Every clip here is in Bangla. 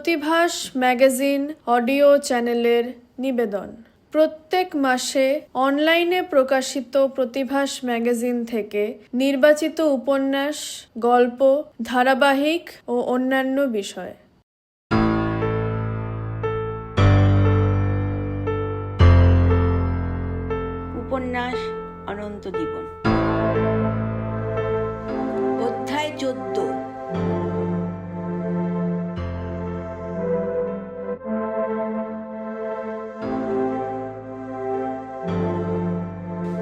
প্রতিভাস ম্যাগাজিন অডিও চ্যানেলের নিবেদন। প্রত্যেক মাসে অনলাইনে প্রকাশিত প্রতিভাস ম্যাগাজিন থেকে নির্বাচিত উপন্যাস, গল্প, ধারাবাহিক ও অন্যান্য বিষয়। উপন্যাস অনন্ত জীবন, অধ্যায় 14।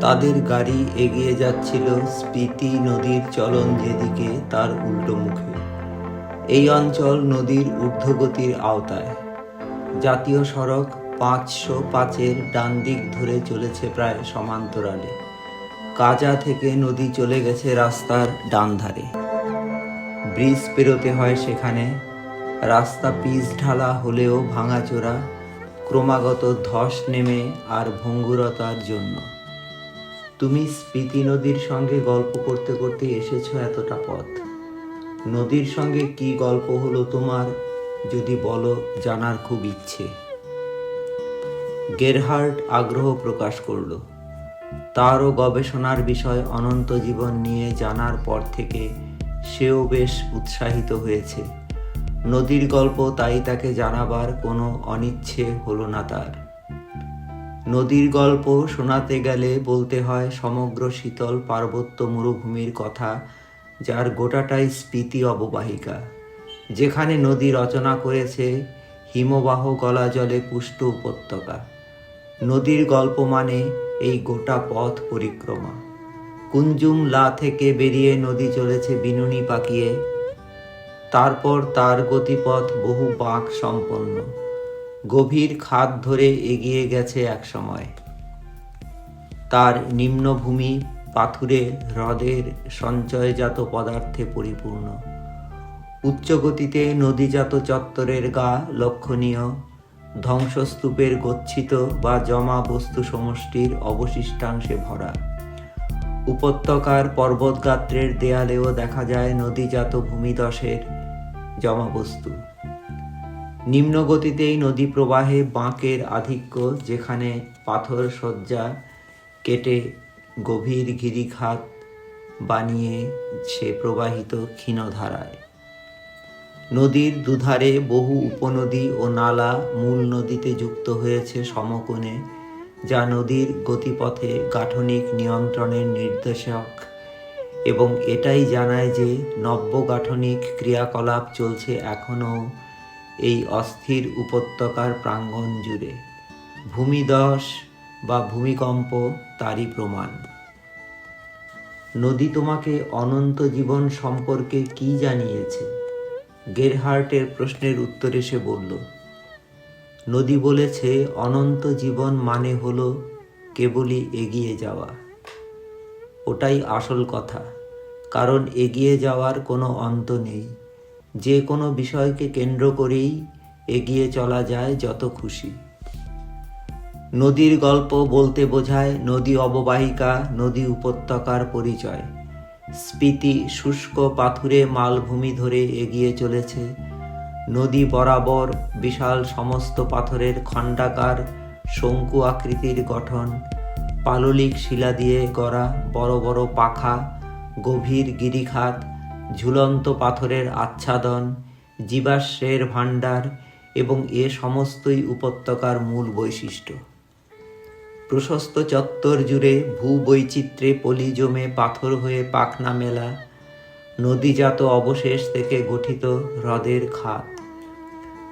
তাদের গাড়ি এগিয়ে যাচ্ছিল স্পিতি নদীর চলন যেদিকে তার উল্টো মুখে। এই অঞ্চল নদীর ঊর্ধ্বগতির আওতায়। জাতীয় সড়ক 505-এর ডান দিক ধরে চলেছে প্রায় সমান্তরালে। কাজা থেকে নদী চলে গেছে রাস্তার ডান ধারে। ব্রিজ পেরোতে হয় সেখানে। রাস্তা পিচ ঢালা হলেও ভাঙাচোরা, ক্রমাগত ধস নেমে আর ভঙ্গুরতার জন্য। তুমি স্পিতি নদীর সঙ্গে গল্প করতে করতে এসেছো এতটা পথ। নদীর সঙ্গে কি গল্প হলো তোমার, যদি বলো, জানার খুব ইচ্ছে। গেরহার্ড আগ্রহ প্রকাশ করল। তারও গবেষণার বিষয় অনন্ত জীবন নিয়ে জানার পর থেকে সেও বেশ উৎসাহিত হয়েছে। নদীর গল্প তাই তাকে জানাবার কোনো অনিচ্ছে হলো না তার। নদীর গল্প শোনাতে গেলে বলতে হয় সমগ্র শীতল পার্বত্য মরুভূমির কথা, যার গোটাটাই স্পিতি অববাহিকা, যেখানে নদী রচনা করেছে হিমবাহ গলা জলে পুষ্ট উপত্যকা। নদীর গল্প মানে এই গোটা পথ পরিক্রমা। কুঞ্জুম লা থেকে বেরিয়ে নদী চলেছে বিনুনি পাকিয়ে, তারপর তার গতিপথ বহু বাঁক সম্পন্ন। গভীর খাদ ধরে এগিয়ে গেছে এক সময়। তার নিম্নভূমি পাথুরে হ্রদের সঞ্চয়জাত পদার্থে পরিপূর্ণ। উচ্চগতিতে নদীজাত চত্বরের গা লক্ষণীয়, ধ্বংসস্তূপের গচ্ছিত বা জমা বস্তু সমষ্টির অবশিষ্টাংশে ভরা। উপত্যকার পর্বতগাত্রের দেয়ালেও দেখা যায় নদীজাত ভূমিধসের জমাবস্তু। নিম্নগতিতেই নদী প্রবাহে বাঁকের আধিক্য, যেখানে পাথর সজ্জা কেটে গভীর গিরিখাত বানিয়ে সে প্রবাহিত ক্ষীণধারায়। নদীর দুধারে বহু উপনদী ও নালা মূল নদীতে যুক্ত হয়েছে সমকোণে, যা নদীর গতিপথে গাঠনিক নিয়ন্ত্রণের নির্দেশক এবং এটাই জানায় যে নব্য গাঠনিক ক্রিয়াকলাপ চলছে এখনও এই অস্থির উপত্যকার প্রাঙ্গণ জুড়ে। ভূমিধস বা ভূমিকম্প তারই প্রমাণ। নদী তোমাকে অনন্ত জীবন সম্পর্কে কি জানিয়েছে? গেরহার্টের প্রশ্নের উত্তরে সে বলল, নদী বলেছে অনন্ত জীবন মানে হলো কেবলই এগিয়ে যাওয়া। ওটাই আসল কথা, কারণ এগিয়ে যাওয়ার কোনো অন্ত নেই। যে কোনো বিষয়কে কেন্দ্র করেই এগিয়ে চলা যায় যত খুশি। নদীর গল্প বলতে বোঝায় নদী অববাহিকা, নদী উপত্যকার পরিচয়। স্পিতি শুষ্ক পাথুরে মালভূমি ধরে এগিয়ে চলেছে। নদী বরাবর বিশাল সমস্ত পাথরের খণ্ডাকার শঙ্কু আকৃতির গঠন, পাললিক শিলা দিয়ে গড়া বড় বড় পাখা, গভীর গিরিখাত, ঝুলন্ত পাথরের আচ্ছাদন, জীবাশ্মের ভাণ্ডার, এবং এ সমস্তই উপত্যকার মূল বৈশিষ্ট্য। প্রশস্ত চত্বর জুড়ে ভূবৈচিত্র্যে পলি জমে পাথর হয়ে পাখনা মেলা, নদীজাত অবশেষ থেকে গঠিত হ্রদের খাত।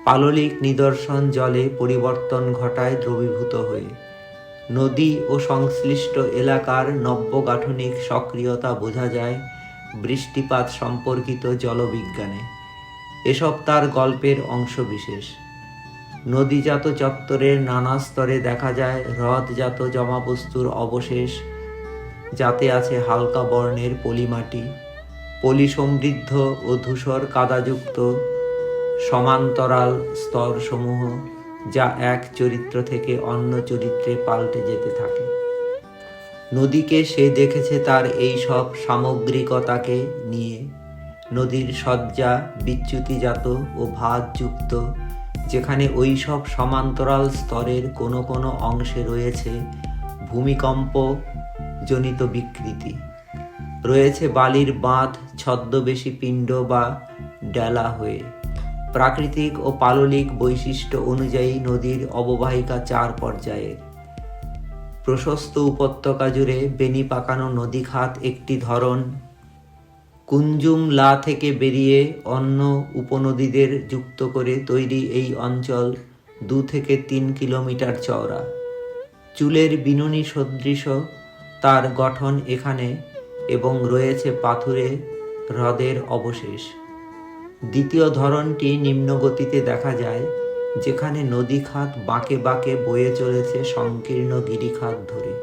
পাললিক নিদর্শন জলে পরিবর্তন ঘটায় দ্রবীভূত হয়ে। নদী ও সংশ্লিষ্ট এলাকার নব্য গাঠনিক সক্রিয়তা বোঝা যায় বৃষ্টিপাত সম্পর্কিত জলবিজ্ঞানে। এসব তার গল্পের অংশবিশেষ। নদীজাত চত্বরের নানা স্তরে দেখা যায় হ্রদজাত জমাবস্তুর অবশেষ, যাতে আছে হালকা বর্ণের পলিমাটি, পলি সমৃদ্ধ ও ধূসর কাদাযুক্ত সমান্তরাল স্তরসমূহ, যা এক চরিত্র থেকে অন্য চরিত্রে পাল্টে যেতে থাকে। নদীকে সে দেখেছে তার এই সব সামগ্রিকতাকে নিয়ে, নদীর সজ্জা বিচ্যুতিজাত ও ভাঁজযুক্ত, যেখানে ওইসব সমান্তরাল স্তরের কোনো কোনো অংশে রয়েছে ভূমিকম্প জনিত বিকৃতি, রয়েছে বালির বাঁধ ছদ্মবেশী পিণ্ড বা ডেলা হয়ে। প্রাকৃতিক ও পাললিক বৈশিষ্ট্য অনুযায়ী নদীর অববাহিকা 4 পর্যায়ের। প্রশস্ত উপত্যকা জুড়ে বেনি পাকানো নদীখাত একটি ধরন। কুঞ্জুম লা থেকে বেরিয়ে অন্য উপনদীদের যুক্ত করে তৈরি এই অঞ্চল 2 থেকে 3 কিলোমিটার চওড়া। চুলের বিনুনি সদৃশ তার গঠন এখানে, এবং রয়েছে পাথুরে হ্রদের অবশেষ। দ্বিতীয় ধরনটি নিম্নগতিতে দেখা যায়, যেখানে নদীখাত বাঁকে বাঁকে বয়ে চলেছে সংকীর্ণ গিরিখাত ধরে।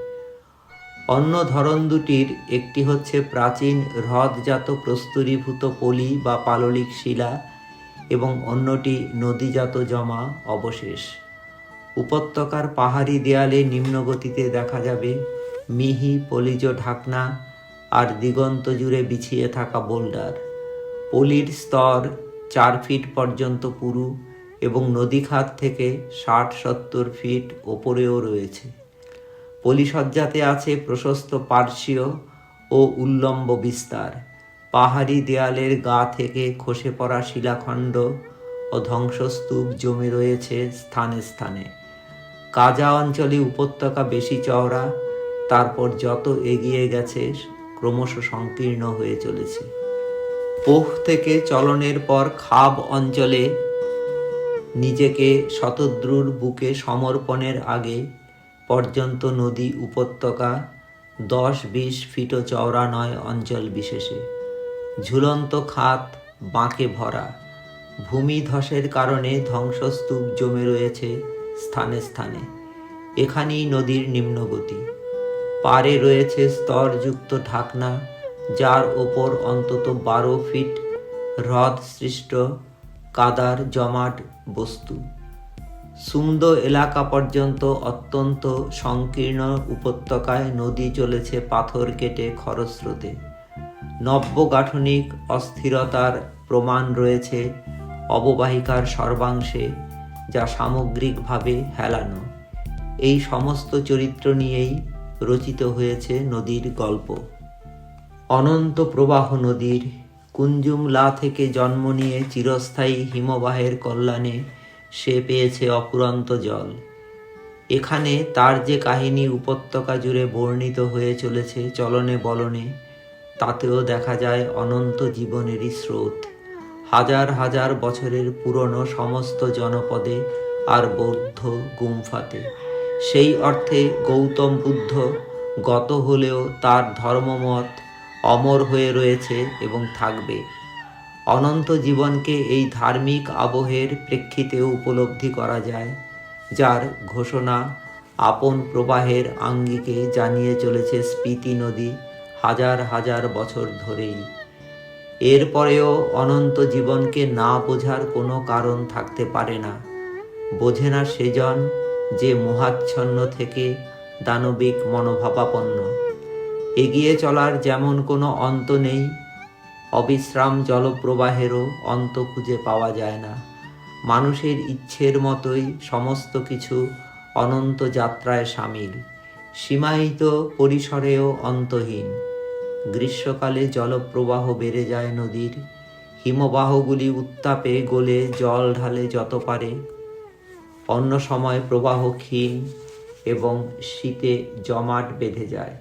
অন্য ধরন দুটির একটি হচ্ছে প্রাচীন হ্রদজাত প্রস্তরীভূত পলি বা পাললিক শিলা, এবং অন্যটি নদীজাত জমা অবশেষ। উপত্যকার পাহাড়ি দেয়ালে নিম্নগতিতে দেখা যাবে মিহি পলিজ ঢাকনা আর দিগন্ত জুড়ে বিছিয়ে থাকা বোল্ডার। পলির স্তর 4 ফিট পর্যন্ত পুরু, এবং নদীখাত থেকে 60-70 ফিট ওপরেও রয়েছে। পলিসজ্জাতে আছে প্রশস্ত পার্শ্বীয় ও উল্লম্ব বিস্তার। পাহাড়ি দেয়ালের গা থেকে খসে পড়া শিলাখণ্ড ও ধ্বংসস্তূপ জমে রয়েছে স্থানে স্থানে। কাজা অঞ্চলে উপত্যকা বেশি চওড়া, তারপর যত এগিয়ে গেছে ক্রমশ সংকীর্ণ হয়ে চলেছে। পোহ থেকে চলনের পর খাব অঞ্চলে নিজেকে শতদ্রুর বুকে সমর্পণের আগে পর্যন্ত নদী উপত্যকা 10-20 ফিটও চওড়া নয় অঞ্চল বিশেষে। ঝুলন্ত খাত বাঁকে ভরা। ভূমিধসের কারণে ধ্বংসস্তূপ জমে রয়েছে স্থানে স্থানে। এখানেই নদীর নিম্নগতি। পারে রয়েছে স্তরযুক্ত ঢাকনা, যার ওপর অন্তত 12 ফিট হ্রদ সৃষ্ট কাদার জমাট বস্তু। সুন্দ এলাকা পর্যন্ত অত্যন্ত সংকীর্ণ উপত্যকায় নদী চলেছে পাথর কেটে খরস্রোতে। নব্য গাঠনিক অস্থিরতার প্রমাণ রয়েছে অববাহিকার সর্বাংশে, যা সামগ্রিকভাবে হেলানো। এই সমস্ত চরিত্র নিয়েই রচিত হয়েছে নদীর গল্প। অনন্ত প্রবাহ নদীর কুঞ্জুম লা থেকে জন্ম নিয়ে চিরস্থায়ী হিমবাহের কল্যাণে সে পেয়েছে অফুরন্ত জল। এখানে তার যে কাহিনী উপত্যকা জুড়ে বর্ণিত হয়ে চলেছে চলনে বলনে, তাতেও দেখা যায় অনন্ত জীবনেরই স্রোত। হাজার হাজার বছরের পুরনো সমস্ত জনপদে আর বৌদ্ধ গুম্ফাতে। সেই অর্থে গৌতম বুদ্ধ গত হলেও তার ধর্মমত অমর হয়ে রয়েছে এবং থাকবে। অনন্ত জীবনকে এই ধার্মিক আবহের প্রেক্ষিতেও উপলব্ধি করা যায়, যার ঘোষণা আপন প্রবাহের আঙ্গিকে জানিয়ে চলেছে স্পিতি নদী হাজার হাজার বছর ধরেই। এরপরেও অনন্ত জীবনকে না বোঝার কোনো কারণ থাকতে পারে না। বোঝে না সেজন যে মোহাচ্ছন্ন থেকে দানবিক মনোভাবাপন্ন। এগিয়ে চলার যেমন কোনো অন্ত নেই, অবিশ্রাম জলপ্রবাহেরও অন্ত খুঁজে পাওয়া যায় না। মানুষের ইচ্ছের মতোই সমস্ত কিছু অনন্ত যাত্রায় সামিল, সীমাহিত পরিসরেও অন্তহীন। গ্রীষ্মকালে জলপ্রবাহ বেড়ে যায় নদীর, হিমবাহগুলি উত্তাপে গলে জল ঢালে যত পারে। অন্য সময় প্রবাহ ক্ষীণ এবং শীতে জমাট বেঁধে যায়।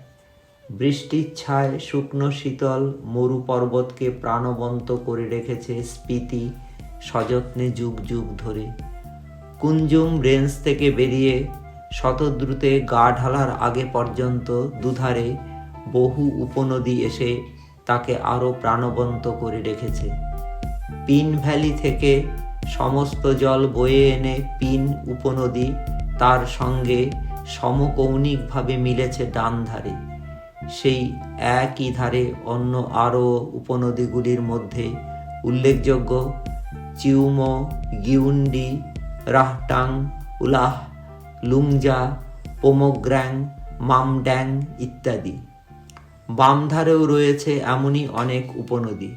বৃষ্টির ছায় শুকনো শীতল মরু পর্বতকে প্রাণবন্ত করে রেখেছে স্পিতি সযত্নে যুগ যুগ ধরে। কুঞ্জুম রেঞ্জ থেকে বেরিয়ে শতদ্রুতে গা ঢালার আগে পর্যন্ত দুধারে বহু উপনদী এসে তাকে আরও প্রাণবন্ত করে রেখেছে। পিন ভ্যালি থেকে সমস্ত জল বয়ে এনে পিন উপনদী তার সঙ্গে সমকৌণিকভাবে মিলেছে ডান ধারে। সেই একই ধারে অন্য আরও উপনদীগুলির মধ্যে উল্লেখযোগ্য চিউমো, গিউন্ডি, রাহটাং, উলাহ, লুংজা, পোমোগ্র্যাং, মামড্যাং ইত্যাদি। বাম ধারেও রয়েছে এমনই অনেক উপনদী।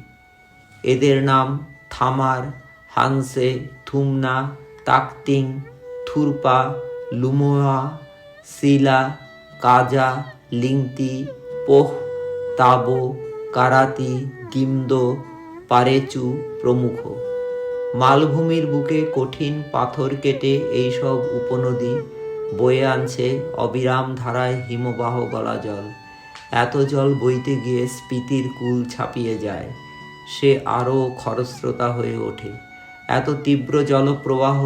এদের নাম থামার, হানসে, থুমনা, তাকতিং, থুরপা, লুমোয়া, সিলা, কাজা, লিংতি, পোহ, তাবো, কারাতি, গিমদো, পারেচু প্রমুখ। মালভূমির বুকে কঠিন পাথর কেটে এইসব উপনদী বয়ে আনছে অবিরাম ধারায় হিমবাহ গলা জল। এত জল বইতে গিয়ে স্পিতির কুল ছাপিয়ে যায়, সে আরও খরস্রোতা হয়ে ওঠে। এত তীব্র জলপ্রবাহ,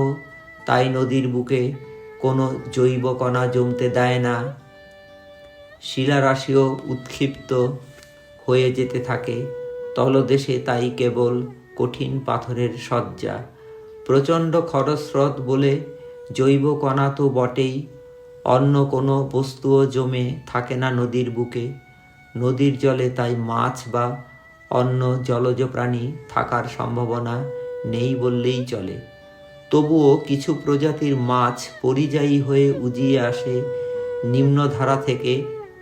তাই নদীর বুকে কোনো জৈব কণা জমতে দেয় না। শিলারাশিও উৎক্ষিপ্ত হয়ে যেতে থাকে, তলদেশে তাই কেবল কঠিন পাথরের সজ্জা। প্রচণ্ড খরস্রোত বলে জৈব কণা তো বটেই, অন্য কোনো বস্তুও জমে থাকে না নদীর বুকে। নদীর জলে তাই মাছ বা অন্য জলজ প্রাণী থাকার সম্ভাবনা নেই বললেই চলে। তবুও কিছু প্রজাতির মাছ পরিযায়ী হয়ে উজিয়ে আসে নিম্নধারা থেকে,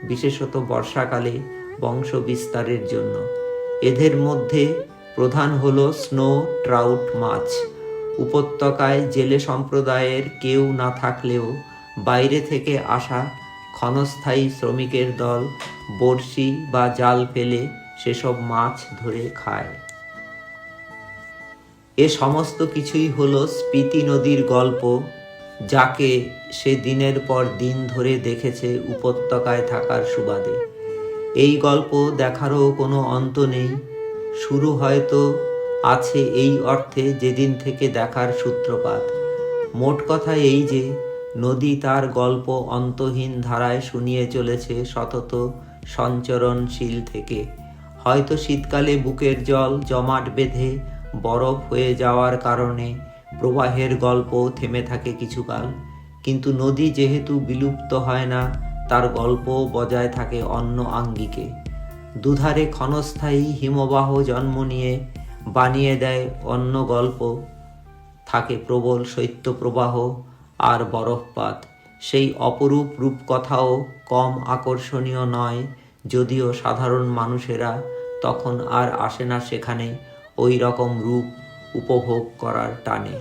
বিশেষত বর্ষাকালে বংশ বিস্তারের জন্য। এদের মধ্যে প্রধান হলো স্নো ট্রাউট মাছ। উপত্যকায় জেলে সম্প্রদায়ের কেউ না থাকলেও বাইরে থেকে আসা ক্ষণস্থায়ী শ্রমিকের দল বড়শি বা জাল ফেলে সেসব মাছ ধরে খায়। এ সমস্ত কিছুই হলো স্পিতি নদীর গল্প, যাকে সে দিনের পর দিন ধরে দেখেছে উপত্যকায় থাকার সুবাদে। এই গল্প দেখারও কোনো অন্ত নেই, শুরু হয়তো আছে এই অর্থে যেদিন থেকে দেখার সূত্রপাত। মোট কথা এই যে, নদী তার গল্প অন্তহীন ধারায় শুনিয়ে চলেছে সতত সঞ্চরণশীল থেকে। হয়তো শীতকালে বুকের জল জমাট বেঁধে বরফ হয়ে যাওয়ার কারণে প্রবাহের গল্প থেমে থাকে কিছুকাল, কিন্তু নদী যেহেতু বিলুপ্ত হয় না, তার গল্প বজায় থাকে অন্য আঙ্গিকে। দুধারে ক্ষণস্থায়ী হিমবাহ জন্ম নিয়ে বানিয়ে দেয় অন্য গল্প। থাকে প্রবল শৈত্যপ্রবাহ আর বরফপাত। সেই অপরূপ রূপকথাও কম আকর্ষণীয় নয়, যদিও সাধারণ মানুষেরা তখন আর আসে না সেখানে ওই রকম রূপ উপভোগ করার টানে।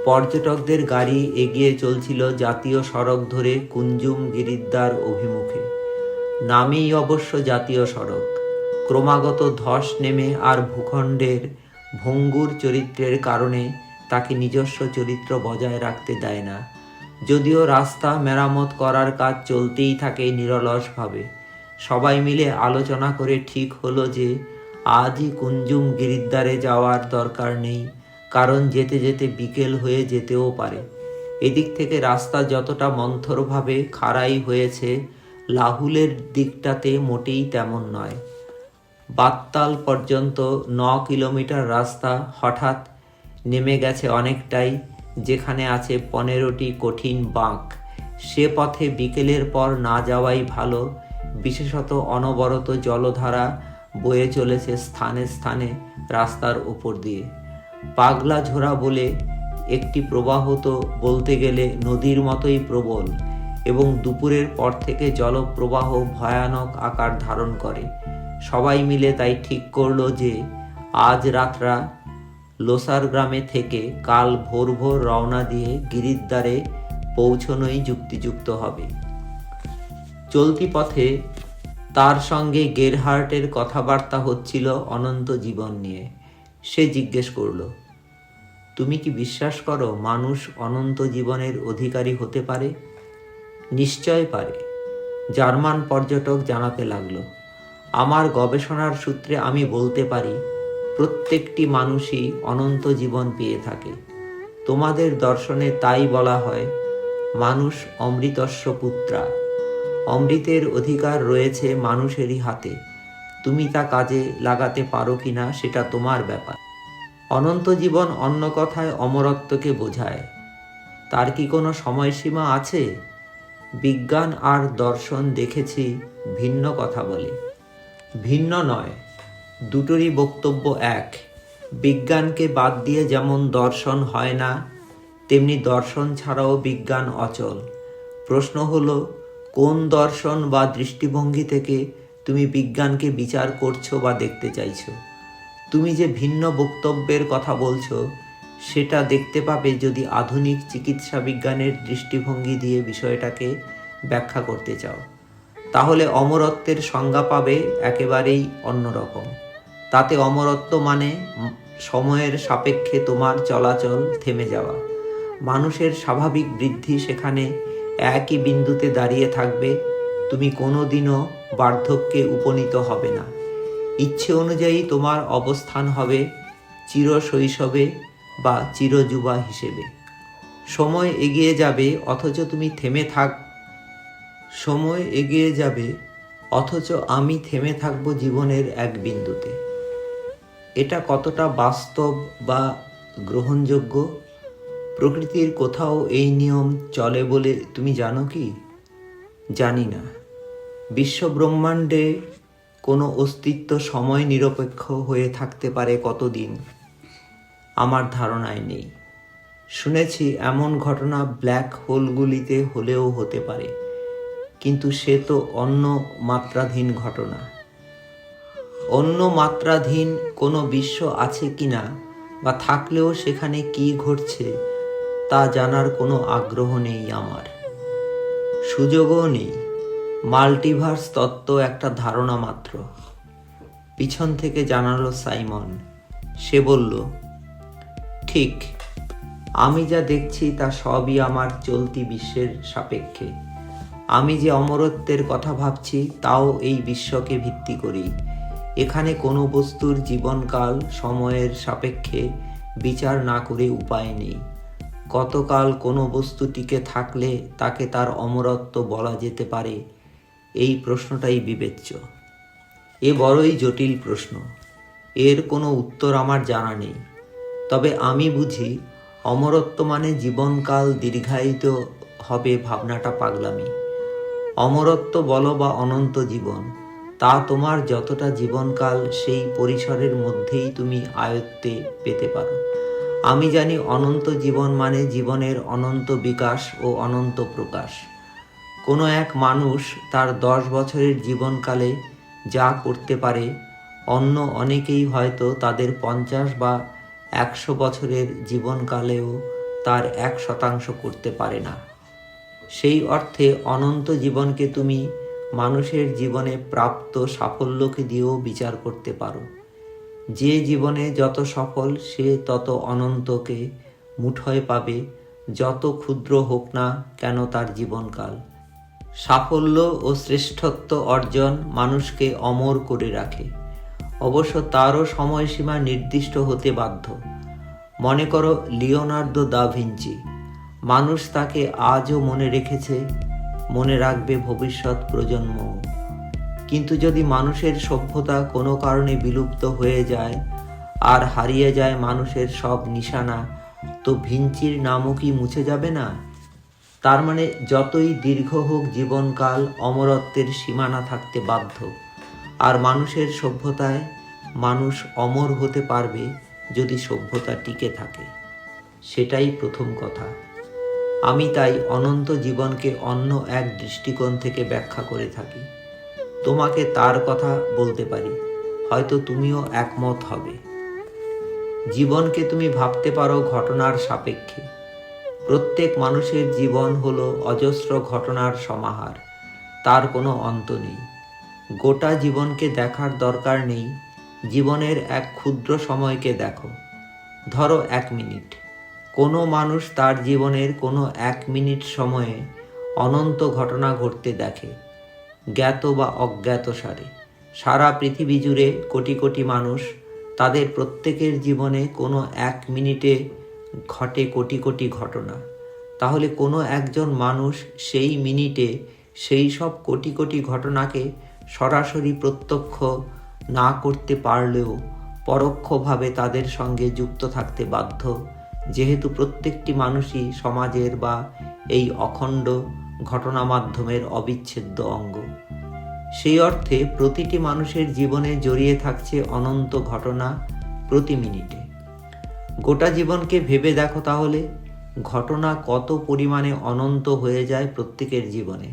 পর্যটকদের গাড়ি এগিয়ে চলছিল জাতীয় সড়ক ধরে কুঞ্জুম গিরিদ্বার অভিমুখে। নামেই অবশ্য জাতীয় সড়ক। ক্রমাগত ধস নেমে আর ভূখণ্ডের ভঙ্গুর চরিত্রের কারণে তাকে নিজস্ব চরিত্র বজায় রাখতে দেয় না। যদিও রাস্তা মেরামত করার কাজ চলতেই থাকে নিরলসভাবে। সবাই মিলে আলোচনা করে ঠিক হলো যে আজই কুঞ্জুম গিরিদ্বারে যাওয়ার দরকার নেই, কারণ যেতে যেতে বিকেল হয়ে যেতেও পারে। এদিক থেকে রাস্তা যতটা মন্থরভাবে খাড়াই হয়েছে, লাহুলের দিকটাতে মোটেই তেমন নয়। বাত্তাল পর্যন্ত 9 কিলোমিটার রাস্তা হঠাৎ নেমে গেছে অনেকটাই, যেখানে আছে 15টি কঠিন বাঁক। সে পথে বিকেলের পর না যাওয়াই ভালো, বিশেষত অনবরত জলধারা বয়ে চলেছে স্থানে স্থানে রাস্তার উপর দিয়ে। পাগলা ঝোড়া বলে একটি প্রবাহ তো বলতে গেলে নদীর মতোই প্রবল, এবং দুপুরের পর থেকে জলপ্রবাহ ভয়ানক আকার ধারণ করে। সবাই মিলে তাই ঠিক করলো যে আজ রাতরা লোসার গ্রামে থেকে কাল ভোর ভোর রওনা দিয়ে গিরিদ্বারে পৌঁছনোই যুক্তিযুক্ত হবে। চলতি পথে তার সঙ্গে গেরহার্টের কথাবার্তা হচ্ছিল অনন্ত জীবন নিয়ে। সে জিজ্ঞেস করল, তুমি কি বিশ্বাস করো মানুষ অনন্ত জীবনের অধিকারী হতে পারে? নিশ্চয় পারে, জার্মান পর্যটক জানাতে লাগলো। আমার গবেষণার সূত্রে আমি বলতে পারি, প্রত্যেকটি মানুষই অনন্ত জীবন পেয়ে থাকে। তোমাদের দর্শনে তাই বলা হয়, মানুষ অমৃতস্য পুত্রা। অমৃতের অধিকার রয়েছে মানুষেরই হাতে। তুমি তা কাজে লাগাতে পারো কিনা সেটা তোমার ব্যাপার। অনন্ত জীবন অন্য কথায় অমরত্বকে বোঝায়। তার কি কোনো সময়সীমা আছে? বিজ্ঞান আর দর্শন দেখেছি ভিন্ন কথা বলে। ভিন্ন নয়, দুটোরই বক্তব্য এক। বিজ্ঞানকে বাদ দিয়ে যেমন দর্শন হয় না, তেমনি দর্শন ছাড়াও বিজ্ঞান অচল। প্রশ্ন হলো, কোন দর্শন বা দৃষ্টিভঙ্গি থেকে তুমি বিজ্ঞানকে বিচার করছো বা দেখতে চাইছো? তুমি যে ভিন্ন বক্তব্যের কথা বলছো সেটা দেখতে পাবে যদি আধুনিক চিকিৎসা বিজ্ঞানের দৃষ্টিভঙ্গি দিয়ে বিষয়টাকে ব্যাখ্যা করতে চাও। তাহলে অমরত্বের সংজ্ঞা পাবে একেবারেই অন্যরকম। তাতে অমরত্ব মানে সময়ের সাপেক্ষে তোমার চলাচল থেমে যাওয়া। মানুষের স্বাভাবিক বৃদ্ধি সেখানে একই বিন্দুতে দাঁড়িয়ে থাকবে। তুমি কোনোদিনও বার্ধক্যে উপনীত হবে না। ইচ্ছে অনুযায়ী তোমার অবস্থান হবে চিরশৈশবে বা চিরযুবা হিসেবে। সময় এগিয়ে যাবে অথচ আমি থেমে থাকব জীবনের এক বিন্দুতে। এটা কতটা বাস্তব বা গ্রহণযোগ্য? প্রকৃতির কোথাও এই নিয়ম চলে বলে তুমি জানো কি? জানি না। বিশ্বব্রহ্মাণ্ডে কোনো অস্তিত্ব সময় নিরপেক্ষ হয়ে থাকতে পারে কতদিন আমার ধারণায় নেই। শুনেছি এমন ঘটনা ব্ল্যাক হোলগুলিতে হলেও হতে পারে, কিন্তু সে তো অন্য মাত্রাধীন ঘটনা। অন্য মাত্রাধীন কোনো বিশ্ব আছে কিনা বা থাকলেও সেখানে কি ঘটছে তা জানার কোনো আগ্রহ নেই আমার, সুযোগও নেই। মাল্টিভার্স তত্ত্ব একটা ধারণা মাত্র। পিছন থেকে জানালো সাইমন। সে বলল, ঠিক, আমি যা দেখছি তা সবই আমার চলতি বিশ্বের সাপেক্ষে। আমি যে অমরত্বের কথা ভাবছি তাও এই বিশ্বকে ভিত্তি করেই। এখানে কোনো বস্তুর জীবনকাল সময়ের সাপেক্ষে বিচার না করে উপায় নেই। কতকাল কোনো বস্তু টিকে থাকলে তাকে তার অমরত্ব বলা যেতে পারে, এই প্রশ্নটাই বিবেচ্য। এ বড়ই জটিল প্রশ্ন। এর কোনো উত্তর আমার জানা নেই। তবে আমি বুঝি অমরত্ব মানে জীবনকাল দীর্ঘায়িত হবে ভাবনাটা পাগলামি। অমরত্ব বলো বা অনন্ত জীবন, তা তোমার যতটা জীবনকাল সেই পরিসরের মধ্যেই তুমি আয়ত্তে পেতে পারো। আমি জানি অনন্ত জীবন মানে জীবনের অনন্ত বিকাশ ও অনন্ত প্রকাশ। কোনো এক মানুষ তার 10 বছরের জীবনকালে যা করতে পারে, অন্য অনেকেই হয়তো তাদের 50 বা 100 বছরের জীবনকালেও তার 1% করতে পারে না। সেই অর্থে অনন্ত জীবনকে তুমি মানুষের জীবনে প্রাপ্ত সাফল্যকে দিয়েও বিচার করতে পারো। যে জীবনে যত সফল সে তত অনন্তকে মুঠোয় পাবে, যত ক্ষুদ্র হোক না কেন তার জীবনকাল। সাফল্য ও শ্রেষ্ঠত্ব অর্জন মানুষকে অমর করে রাখে। অবশ্য তারও সময়সীমা নির্দিষ্ট হতে বাধ্য। মনে করো লিওনার্দো দা ভিঞ্চি। মানুষ তাকে আজও মনে রেখেছে, মনে রাখবে ভবিষ্যৎ প্রজন্মও। কিন্তু যদি মানুষের সভ্যতা কোনো কারণে বিলুপ্ত হয়ে যায় আর হারিয়ে যায় মানুষের সব নিশানা, তো ভিঞ্চির নামও কি মুছে যাবে না? তার মানে যতই দীর্ঘ হোক জীবনকাল, অমরত্বের সীমানা থাকতে বাধ্য। আর মানুষের সভ্যতায় মানুষ অমর হতে পারবে যদি সভ্যতা টিকে থাকে। সেটাই প্রথম কথা। আমি তাই অনন্ত জীবনকে অন্য এক দৃষ্টিকোণ থেকে ব্যাখ্যা করে থাকি। তোমাকে তার কথা বলতে পারি, হয়তো তুমিও একমত হবে। জীবনকে তুমি ভাবতে পারো ঘটনার সাপেক্ষে। প্রত্যেক মানুষের জীবন হলো অজস্র ঘটনার সমাহার, তার কোনো অন্ত নেই। গোটা জীবনকে দেখার দরকার নেই, জীবনের এক ক্ষুদ্র সময়কে দেখো। ধরো 1 মিনিট। কোনো মানুষ তার জীবনের কোনো 1 মিনিট সময়ে অনন্ত ঘটনা ঘটতে দেখে, জ্ঞাত বা অজ্ঞাত সারে। সারা পৃথিবী জুড়ে কোটি কোটি মানুষ, তাদের প্রত্যেকের জীবনে কোনো 1 মিনিটে ঘটে কোটি কোটি ঘটনা। তাহলে কোনো একজন মানুষ সেই মিনিটে সেই সব কোটি কোটি ঘটনাকে সরাসরি প্রত্যক্ষ না করতে পারলেও পরোক্ষভাবে তাদের সঙ্গে যুক্ত থাকতে বাধ্য, যেহেতু প্রত্যেকটি মানুষই সমাজের বা এই অখণ্ড ঘটনা মাধ্যমের অবিচ্ছেদ্য অঙ্গ। সেই অর্থে প্রতিটি মানুষের জীবনে জড়িয়ে থাকছে অনন্ত ঘটনা প্রতি মিনিটে। গোটা জীবনকে ভেবে দেখো তাহলে, ঘটনা কত পরিমাণে অনন্ত হয়ে যায় প্রত্যেকের জীবনে।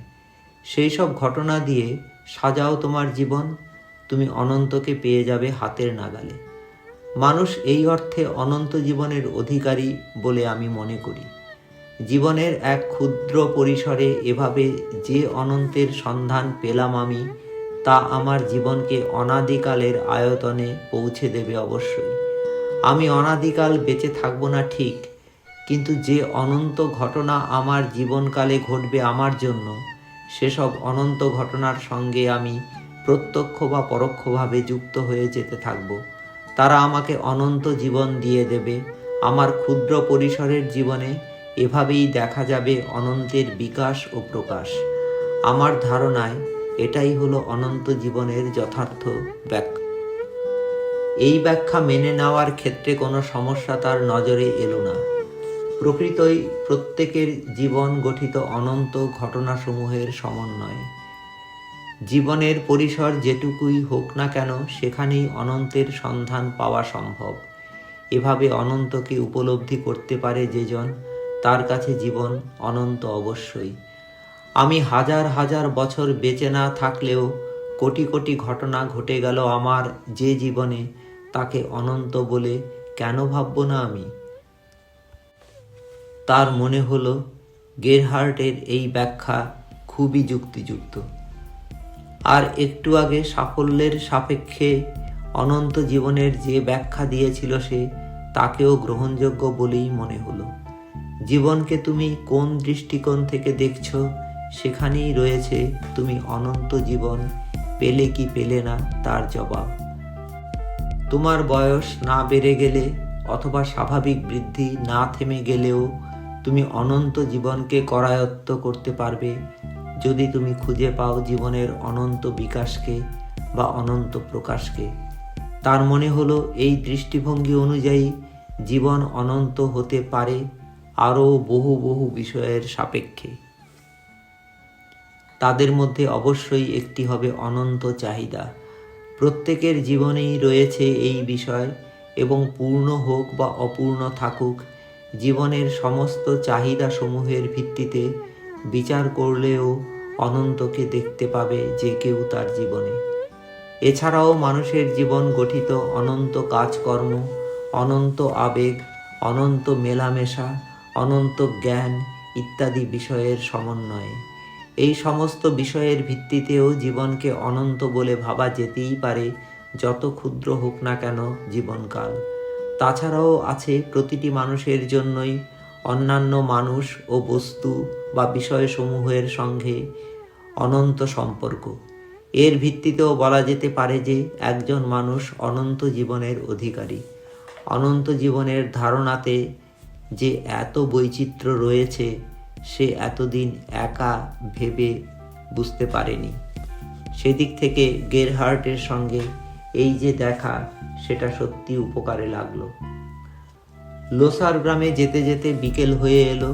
সেই সব ঘটনা দিয়ে সাজাও তোমার জীবন, তুমি অনন্তকে পেয়ে যাবে হাতের নাগালে। মানুষ এই অর্থে অনন্ত জীবনের অধিকারী বলে আমি মনে করি। জীবনের এক ক্ষুদ্র পরিসরে এভাবে যে অনন্তের সন্ধান পেলাম আমি, তা আমার জীবনকে অনাদিকালের আয়তনে পৌঁছে দেবে অবশ্যই। আমি অনাদিকাল বেঁচে থাকবো না ঠিক, কিন্তু যে অনন্ত ঘটনা আমার জীবনকালে ঘটবে আমার জন্য, সেসব অনন্ত ঘটনার সঙ্গে আমি প্রত্যক্ষ বা পরোক্ষভাবে যুক্ত হয়ে যেতে থাকব। তারা আমাকে অনন্ত জীবন দিয়ে দেবে। আমার ক্ষুদ্র পরিসরের জীবনে এভাবেই দেখা যাবে অনন্তের বিকাশ ও প্রকাশ। আমার ধারণায় এটাই হলো অনন্ত জীবনের যথার্থ ব্যাখ্যা। এই ব্যাখ্যা মেনে নেওয়ার ক্ষেত্রে কোনো সমস্যা তার নজরে এলো না। প্রকৃতই প্রত্যেকের জীবন গঠিত অনন্ত ঘটনাসমূহের সমন্বয়ে। জীবনের পরিসর যেটুকুই হোক না কেন, সেখানেই অনন্তের সন্ধান পাওয়া সম্ভব। এভাবে অনন্তকে উপলব্ধি করতে পারে যেজন, তার কাছে জীবন অনন্ত অবশ্যই। আমি হাজার হাজার বছর বেঁচে না থাকলেও কোটি কোটি ঘটনা ঘটে গেল আমার যে জীবনে, তাকে অনন্ত বলে কেন ভাবব না আমি? তার মনে হলো গেরহার্টের এই ব্যাখ্যা খুবই যুক্তিযুক্ত। আর একটু আগে সাফল্যের সাপেক্ষে অনন্ত জীবনের যে ব্যাখ্যা দিয়েছিল সে, তাকেও গ্রহণযোগ্য বলেই মনে হলো। জীবনকে তুমি কোন দৃষ্টিকোণ থেকে দেখছো, সেখানেই রয়েছে তুমি অনন্ত জীবন পেলে কি পেলে না তার জবাব। তোমার বয়স না বেড়ে গেলে অথবা স্বাভাবিক বৃদ্ধি না থেমে গেলেও তুমি অনন্ত জীবনকে করায়ত্ত করতে পারবে, যদি তুমি খুঁজে পাও জীবনের অনন্ত বিকাশকে বা অনন্ত প্রকাশকে। তার মনে হলো এই দৃষ্টিভঙ্গি অনুযায়ী জীবন অনন্ত হতে পারে আরও বহু বহু বিষয়ের সাপেক্ষে। তাদের মধ্যে অবশ্যই একটি হবে অনন্ত চাহিদা। প্রত্যেকের জীবনেই রয়েছে এই বিষয়, এবং পূর্ণ হোক বা অপূর্ণ থাকুক, জীবনের সমস্ত চাহিদা সমূহের ভিত্তিতে বিচার করলেও অনন্তকে দেখতে পাবে যে কেউ তার জীবনে। এছাড়াও মানুষের জীবন গঠিত অনন্ত কাজকর্ম, অনন্ত আবেগ, অনন্ত মেলামেশা, অনন্ত জ্ঞান ইত্যাদি বিষয়ের সমন্বয়ে। এই সমস্ত বিষয়ের ভিত্তিতেও জীবনকে অনন্ত বলে ভাবা যেতেই পারে, যত ক্ষুদ্র হোক না কেন জীবনকাল। তাছাড়াও আছে প্রতিটি মানুষের জন্যই অন্যান্য মানুষ ও বস্তু বা বিষয়সমূহের সঙ্গে অনন্ত সম্পর্ক। এর ভিত্তিতেও বলা যেতে পারে যে একজন মানুষ অনন্ত জীবনের অধিকারী। অনন্ত জীবনের ধারণাতে যে এত বৈচিত্র্য রয়েছে, সে এতদিন একা ভেবে বুঝতে পারেনি। সেদিক থেকে গেরহার্টের সঙ্গে এই যে দেখা, সেটা সত্যি উপকারে লাগলো। লোসার গ্রামে যেতে যেতে বিকেল হয়ে এলো।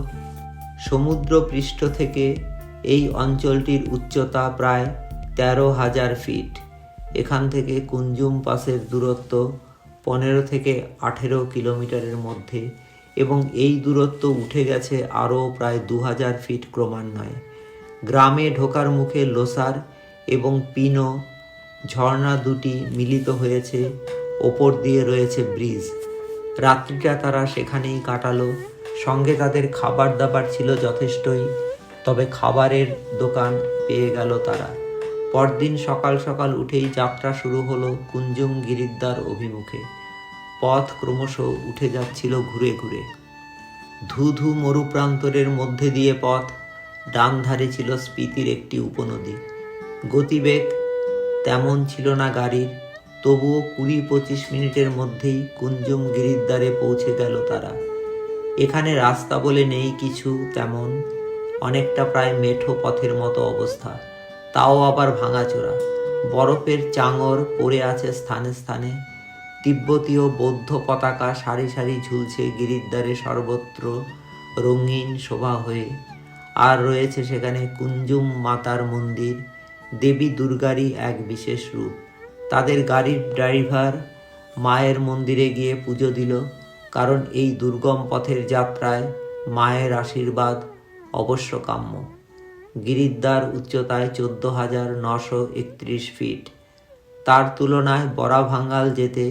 সমুদ্র পৃষ্ঠ থেকে এই অঞ্চলটির উচ্চতা প্রায় 13,000 ফিট। এখান থেকে কুঞ্জুম পাসের দূরত্ব 15 থেকে 18 কিলোমিটারের মধ্যে, এবং এই দূরত্ব উঠে গেছে আরও প্রায় 2000 ফিট ক্রমান্বয়ে। গ্রামে ঢোকার মুখে লোসার এবং পিনো ঝর্ণা দুটি মিলিত হয়েছে, ওপর দিয়ে রয়েছে ব্রিজ। রাত্রিটা তারা সেখানেই কাটালো। সঙ্গে তাদের খাবার দাবার ছিল যথেষ্টই, তবে খাবারের দোকান পেয়ে গেল তারা। পরদিন সকাল সকাল উঠেই যাত্রা শুরু হলো কুঞ্জুম গিরিদ্বার অভিমুখে। পথ ক্রমশ উঠে যাচ্ছিল ঘুরে ঘুরে। ধু ধু মরুপ্রান্তরের মধ্যে দিয়ে পথ। ডান ধারে ছিল স্পিতির একটি উপনদী। গতিবেগ তেমন ছিল না গাড়ির, তবুও 20-25 মিনিটের মধ্যেই কুঞ্জুম গিরিদ্বারে পৌঁছে গেল তারা। এখানে রাস্তা বলে নেই কিছু তেমন, অনেকটা প্রায় মেঠো পথের মতো অবস্থা, তাও আবার ভাঙাচোরা। বরফের চাঙর পড়ে আছে স্থানে স্থানে। তিব্বতীয় বৌদ্ধ পতাকা সারি সারি ঝুলছে গিরিদ্বারে সর্বত্র রঙিন শোভা হয়ে। আর রয়েছে সেখানে কুঞ্জুম মাতার মন্দির, দেবী দুর্গারই এক বিশেষ রূপ। তাদের গাড়ির ড্রাইভার মায়ের মন্দিরে গিয়ে পুজো দিল, কারণ এই দুর্গম পথের যাত্রায় মায়ের আশীর্বাদ অবশ্য কাম্য। গিরিদ্বার উচ্চতায় 14,931 ফিট। তার তুলনায় বড়াভাঙ্গাল যেতে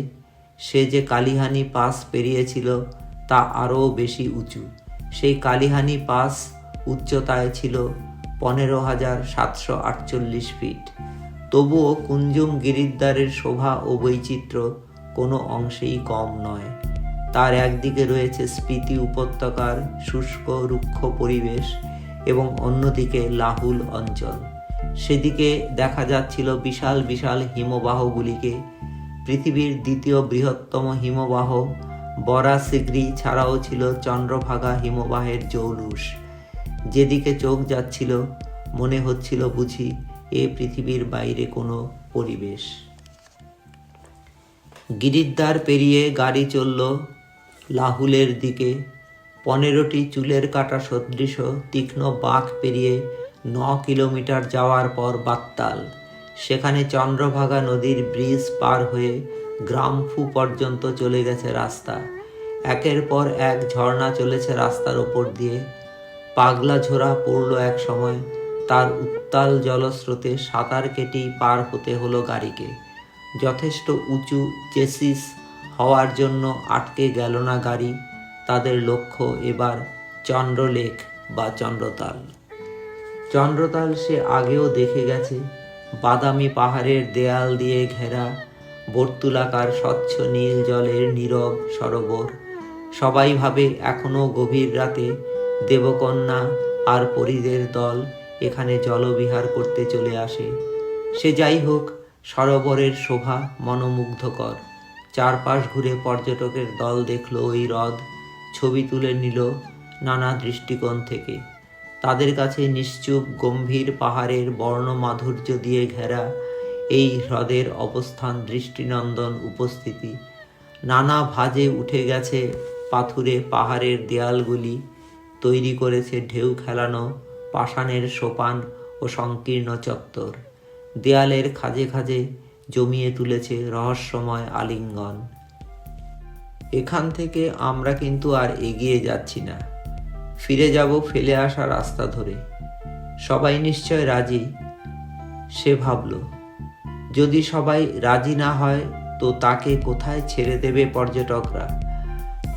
সে যে কালিহানি পাস পেরিয়েছিল তা আরও বেশি উঁচু। সেই কালিহানি পাস উচ্চতায় ছিল 15,748 ফিট। তবুও কুঞ্জুম গিরিদ্বারের শোভা ও বৈচিত্র্য কোনো অংশেই কম নয়। তার একদিকে রয়েছে স্পিতি উপত্যকার শুষ্ক রুক্ষ পরিবেশ এবং অন্যদিকে লাহুল অঞ্চল। সেদিকে দেখা যাচ্ছিল বিশাল বিশাল হিমবাহগুলিকে। পৃথিবীর দ্বিতীয় বৃহত্তম হিমবাহ বরাসিগরি ছাড়াও ছিল চন্দ্রভাগা হিমবাহের জৌলুস। যেদিকে চোখ যাচ্ছিল মনে হচ্ছিল বুঝি এ পৃথিবীর বাইরে কোনো পরিবেশ। গিরিদ্বার পেরিয়ে গাড়ি চলল লাহুলের দিকে। 15টি চুলের কাটা সদৃশ তীক্ষ্ণ বাঁক পেরিয়ে 9 কিলোমিটার যাওয়ার পর বাত্তাল। সেখানে চন্দ্রভাগা নদীর ব্রিজ পার হয়ে গ্রামফু পর্যন্ত চলে গেছে রাস্তা। একের পর এক ঝর্ণা চলেছে রাস্তার ওপর দিয়ে। পাগলা ঝোড়া পড়ল এক সময়। তার উত্তাল জলস্রোতে সাঁতার কেটেই পার হতে হলো গাড়িকে। যথেষ্ট উঁচু চেসিস হওয়ার জন্য আটকে গেল না গাড়ি। তাদের লক্ষ্য এবার চন্দ্রলেখ বা চন্দ্রতাল। চন্দ্রতাল সে আগেও দেখে গেছে। বাদামি পাহাড়ের দেয়াল দিয়ে ঘেরা, বর্তুলাকার স্বচ্ছ নীল জলের নীরব সরোবর। সবাই ভাবে এখনো গভীর রাতে দেবকন্যা আর পরীদের দল এখানে জলবিহার করতে চলে আসে। সে যাই হোক, সরোবরের শোভা মনোমুগ্ধকর। চারপাশ ঘুরে পর্যটকের দল দেখল ওই হ্রদ, ছবি তুলে নিল নানা দৃষ্টিকোণ থেকে। তাদের কাছে নিশ্চুপ গম্ভীর পাহাড়ের বর্ণমাধুর্য দিয়ে ঘেরা এই হ্রদের অবস্থান দৃষ্টিনন্দন উপস্থিতি। নানা ভাঁজে উঠে গেছে পাথুরে পাহাড়ের দেয়ালগুলি, তৈরি করেছে ঢেউ খেলানো পাষাণের সোপান ও সংকীর্ণ চত্বর। দেয়ালের খাঁজে খাঁজে জমিয়ে তুলেছে রহস্যময় আলিঙ্গন। এখান থেকে আমরা কিন্তু আর এগিয়ে যাচ্ছি না, ফিরে যাব ফেলে আসা রাস্তা ধরে। সবাই নিশ্চয় রাজি, সে ভাবল। যদি সবাই রাজি না হয় তো তাকে কোথায় ছেড়ে দেবে পর্যটকরা?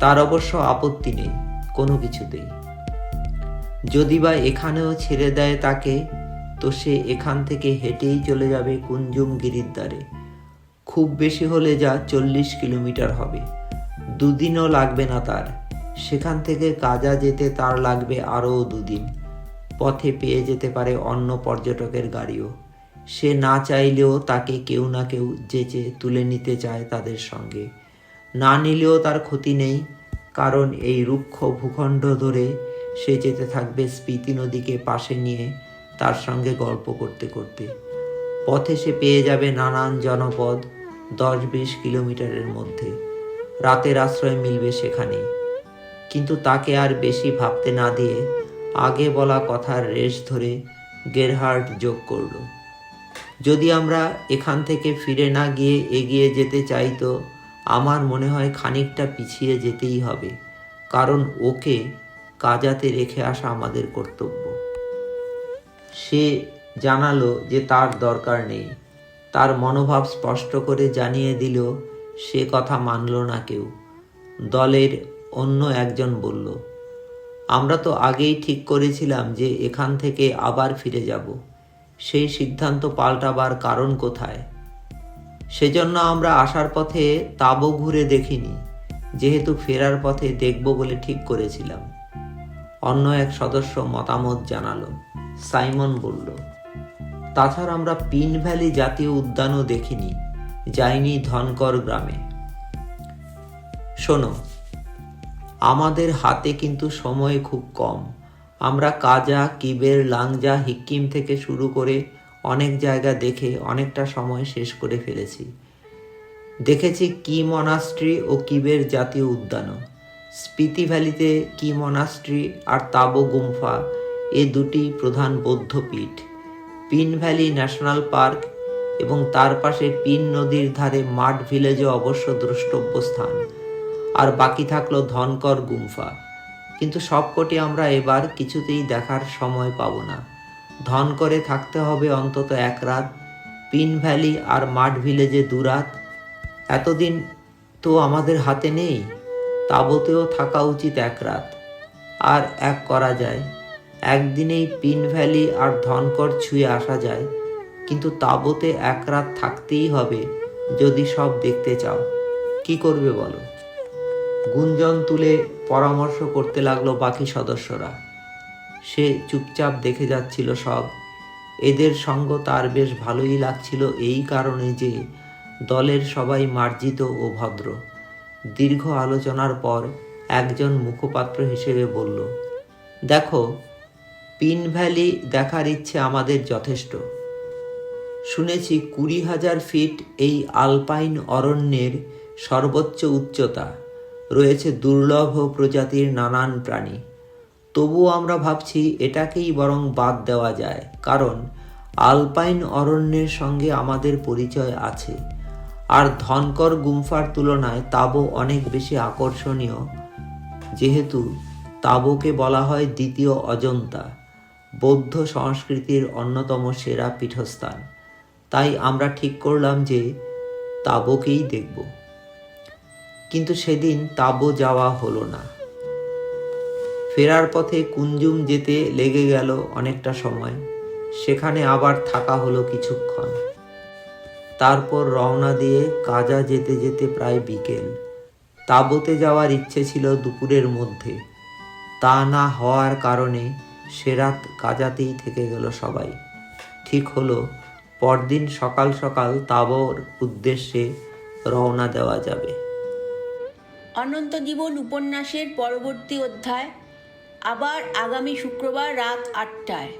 তার অবশ্য আপত্তি নেই কোনো কিছুতেই। যদি বা এখানেও ছেড়ে দেয় তাকে, তো সে এখান থেকে হেঁটেই চলে যাবে কুঞ্জুম গিরিদ্বারে। খুব বেশি হলে যা 40 কিলোমিটার হবে। দুদিনও লাগবে না তার। সেখান থেকে কাজা যেতে তার লাগবে আরও 2 দিন। পথে পেয়ে যেতে পারে অন্য পর্যটকের গাড়িও। সে না চাইলেও তাকে কেউ না কেউ যেচে তুলে নিতে চায় তাদের সঙ্গে। না নিলেও তার ক্ষতি নেই, কারণ এই রুক্ষ ভূখণ্ড ধরে সে যেতে থাকবে স্পিতি নদীকে পাশে নিয়ে, তার সঙ্গে গল্প করতে করতে। পথে সে পেয়ে যাবে নানান জনপদ 10-20 কিলোমিটারের মধ্যে। রাতের আশ্রয় মিলবে সেখানে। কিন্তু তাকে আর বেশি ভাবতে না দিয়ে আগে বলা কথার রেশ ধরে গেরহার্ড যোগ করল, যদি আমরা এখান থেকে ফিরে না গিয়ে এগিয়ে যেতে চাই তো আমার মনে হয় খানিকটা পিছিয়ে যেতেই হবে, কারণ ওকে কাজাতে রেখে আসা আমাদের কর্তব্য। সে জানালো যে তার দরকার নেই। তার মনোভাব স্পষ্ট করে জানিয়ে দিল সে কথা মানল না কেউ। দলের অন্য একজন বলল, আমরা তো আগেই ঠিক করেছিলাম যে এখান থেকে আবার ফিরে যাব। সেই সিদ্ধান্ত পাল্টাবার কারণ কোথায়? সেজন্য আমরা আসার পথে তাঁবু ঘুরে দেখিনি, যেহেতু ফেরার পথে দেখব বলে ঠিক করেছিলাম। অন্য এক সদস্য মতামত জানালো। সাইমন বলল, তাছাড়া আমরা পিন ভ্যালি জাতীয় উদ্যানও দেখিনি, যাইনি ধনকর গ্রামে। শোনো, আমাদের হাতে কিন্তু সময় খুব কম। আমরা কাজা, কিবের, লাংজা, হিক্কিম থেকে শুরু করে অনেক জায়গা দেখে অনেকটা সময় শেষ করে ফেলেছি। দেখেছি কি মনাস্ট্রি ও কিবের জাতীয় উদ্যানও। স্পিতি ভ্যালিতে কি মনাস্ট্রি আর তাবো গুম্ফা, এ দুটি প্রধান বৌদ্ধপীঠ। পিন ভ্যালি ন্যাশনাল পার্ক এবং তার পাশে পিন নদীর ধারে মাড ভিলেজও অবশ্য দ্রষ্টব্য স্থান। আর বাকি থাকলো ধনকর গুম্ফা। কিন্তু সবকটি আমরা এবার কিছুতেই দেখার সময় পাব না। ধনকরে থাকতে হবে অন্তত 1 রাত, পিন ভ্যালি আর মাড ভিলেজে 2 রাত। এতদিন তো আমাদের হাতে নেই। তাঁবুতেও থাকা উচিত এক রাত। আর এক করা যায়, একদিনেই পিন ভ্যালি আর ধনকর ছুঁয়ে আসা যায়, কিন্তু তাঁবুতে এক রাত থাকতেই হবে যদি সব দেখতে চাও। কি করবে বলো? গুঞ্জন তুলে পরামর্শ করতে লাগলো বাকি সদস্যরা। সে চুপচাপ দেখে যাচ্ছিল সব। এদের সঙ্গ তার বেশ ভালোই লাগছিল, এই কারণে যে দলের সবাই মার্জিত ও ভদ্র। দীর্ঘ আলোচনার পর একজন মুখপাত্র হিসেবে বলল, দেখো, পিন ভ্যালি দেখার ইচ্ছে আমাদের যথেষ্ট। শুনেছি 20,000 ফিট এই আলপাইন অরণ্যের সর্বোচ্চ উচ্চতা, রয়েছে দুর্লভ প্রজাতির নানান প্রাণী। তবুও আমরা ভাবছি এটাকেই বরং বাদ দেওয়া যায়, কারণ আলপাইন অরণ্যের সঙ্গে আমাদের পরিচয় আছে। আর ধনকর গুম্ফার তুলনায় তাঁবু অনেক বেশি আকর্ষণীয়, যেহেতু তাঁবুকে বলা হয় দ্বিতীয় অজন্তা, বৌদ্ধ সংস্কৃতির অন্যতম সেরা পীঠস্থান। তাই আমরা ঠিক করলাম যে তাঁবুকেই দেখব। কিন্তু সেদিন তাঁবু যাওয়া হলো না। ফেরার পথে কুঞ্জুম যেতে লেগে গেল অনেকটা সময়। সেখানে আবার থাকা হলো কিছুক্ষণ। তারপর রওনা দিয়ে কাজা যেতে যেতে প্রায় বিকেল। তাঁবুতে যাওয়ার ইচ্ছে ছিল দুপুরের মধ্যে, তা না হওয়ার কারণে সে রাত কাজাতেই থেকে গেল সবাই। ঠিক হলো পরদিন সকাল সকাল তাঁবুর উদ্দেশ্যে রওনা দেওয়া যাবে। অনন্ত জীবন উপন্যাসের পরবর্তী অধ্যায় আবার আগামী শুক্রবার রাত 8টায়।